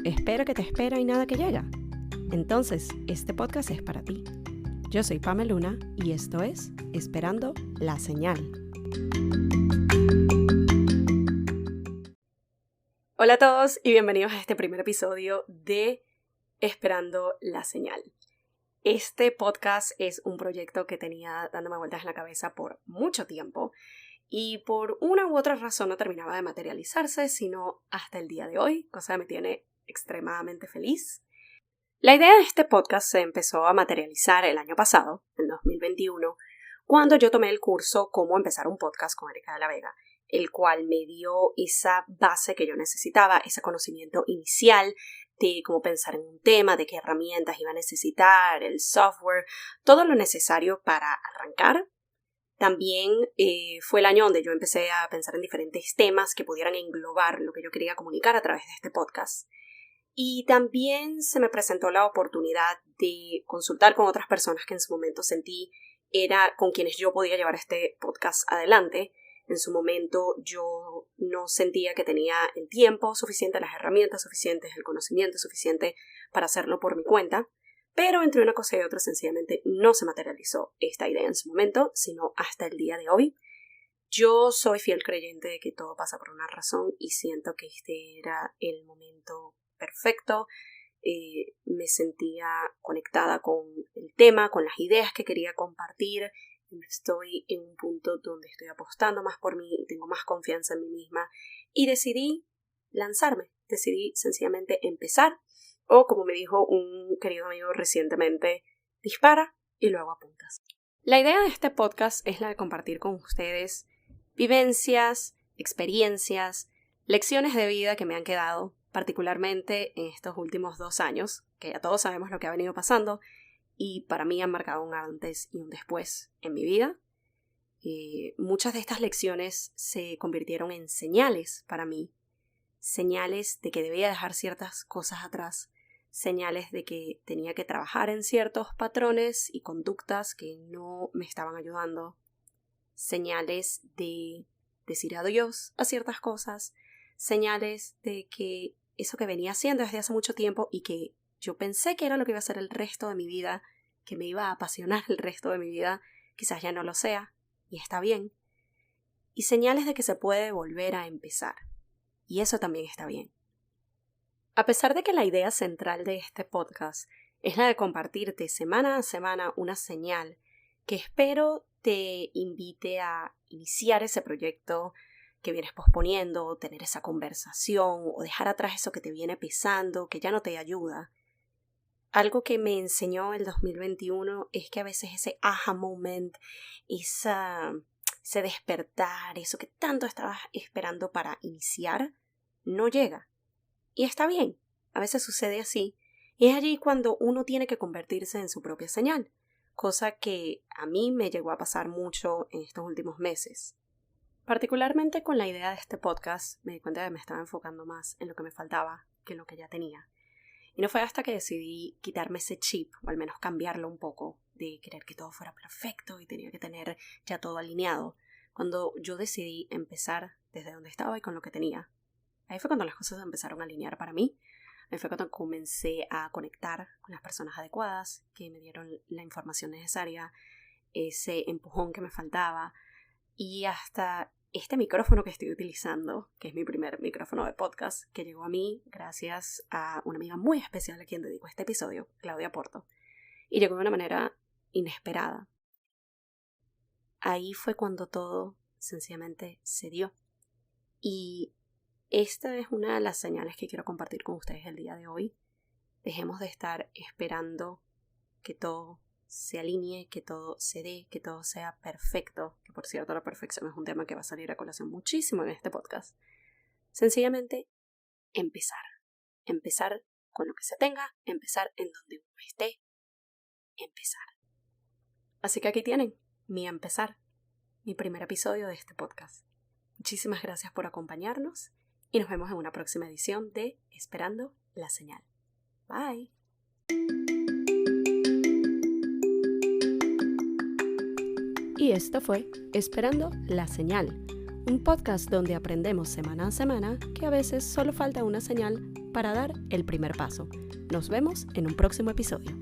espera que te espera y nada que llega. Entonces, este podcast es para ti. Yo soy Pamela Luna y esto es Esperando la Señal. Hola a todos y bienvenidos a este primer episodio de Esperando la Señal. Este podcast es un proyecto que tenía dándome vueltas en la cabeza por mucho tiempo y por una u otra razón no terminaba de materializarse, sino hasta el día de hoy, cosa que me tiene extremadamente feliz. La idea de este podcast se empezó a materializar el año pasado, en 2021, cuando yo tomé el curso Cómo empezar un podcast con Erika de la Vega, el cual me dio esa base que yo necesitaba, ese conocimiento inicial de cómo pensar en un tema, de qué herramientas iba a necesitar, el software, todo lo necesario para arrancar. También fue el año donde yo empecé a pensar en diferentes temas que pudieran englobar lo que yo quería comunicar a través de este podcast. Y también se me presentó la oportunidad de consultar con otras personas que en su momento sentí era con quienes yo podía llevar este podcast adelante. En su momento yo no sentía que tenía el tiempo suficiente, las herramientas suficientes, el conocimiento suficiente para hacerlo por mi cuenta. Pero entre una cosa y otra sencillamente no se materializó esta idea en su momento, sino hasta el día de hoy. Yo soy fiel creyente de que todo pasa por una razón y siento que este era el momento perfecto. Me sentía conectada con el tema, con las ideas que quería compartir. Estoy en un punto donde estoy apostando más por mí y tengo más confianza en mí misma y decidí lanzarme, decidí sencillamente empezar. O como me dijo un querido amigo recientemente, dispara y luego apuntas. La idea de este podcast es la de compartir con ustedes vivencias, experiencias, lecciones de vida que me han quedado, particularmente en estos últimos 2 años, que ya todos sabemos lo que ha venido pasando y para mí han marcado un antes y un después en mi vida. Muchas de estas lecciones se convirtieron en señales para mí, señales de que debía dejar ciertas cosas atrás, señales de que tenía que trabajar en ciertos patrones y conductas que no me estaban ayudando, señales de decir adiós a ciertas cosas, señales de que eso que venía haciendo desde hace mucho tiempo y que yo pensé que era lo que iba a ser el resto de mi vida, que me iba a apasionar el resto de mi vida, quizás ya no lo sea, y está bien, y señales de que se puede volver a empezar, y eso también está bien. A pesar de que la idea central de este podcast es la de compartirte semana a semana una señal que espero te invite a iniciar ese proyecto que vienes posponiendo, tener esa conversación o dejar atrás eso que te viene pesando, que ya no te ayuda. Algo que me enseñó el 2021 es que a veces ese aha moment, ese despertar, eso que tanto estabas esperando para iniciar, no llega. Y está bien, a veces sucede así, y es allí cuando uno tiene que convertirse en su propia señal, cosa que a mí me llegó a pasar mucho en estos últimos meses. Particularmente con la idea de este podcast, me di cuenta de que me estaba enfocando más en lo que me faltaba que en lo que ya tenía. Y no fue hasta que decidí quitarme ese chip, o al menos cambiarlo un poco, de querer que todo fuera perfecto y tenía que tener ya todo alineado, cuando yo decidí empezar desde donde estaba y con lo que tenía. Ahí fue cuando las cosas empezaron a alinear para mí. Ahí fue cuando comencé a conectar con las personas adecuadas que me dieron la información necesaria, ese empujón que me faltaba y hasta este micrófono que estoy utilizando, que es mi primer micrófono de podcast, que llegó a mí gracias a una amiga muy especial a quien dedico este episodio, Claudia Porto, y llegó de una manera inesperada. Ahí fue cuando todo sencillamente se dio. Y esta es una de las señales que quiero compartir con ustedes el día de hoy. Dejemos de estar esperando que todo se alinee, que todo se dé, que todo sea perfecto, que por cierto la perfección es un tema que va a salir a colación muchísimo en este podcast. Sencillamente empezar con lo que se tenga, empezar en donde uno esté, empezar. Así que aquí tienen mi empezar, mi primer episodio de este podcast. Muchísimas gracias por acompañarnos y nos vemos en una próxima edición de Esperando la Señal. Bye. Y esto fue Esperando la Señal, un podcast donde aprendemos semana a semana que a veces solo falta una señal para dar el primer paso. Nos vemos en un próximo episodio.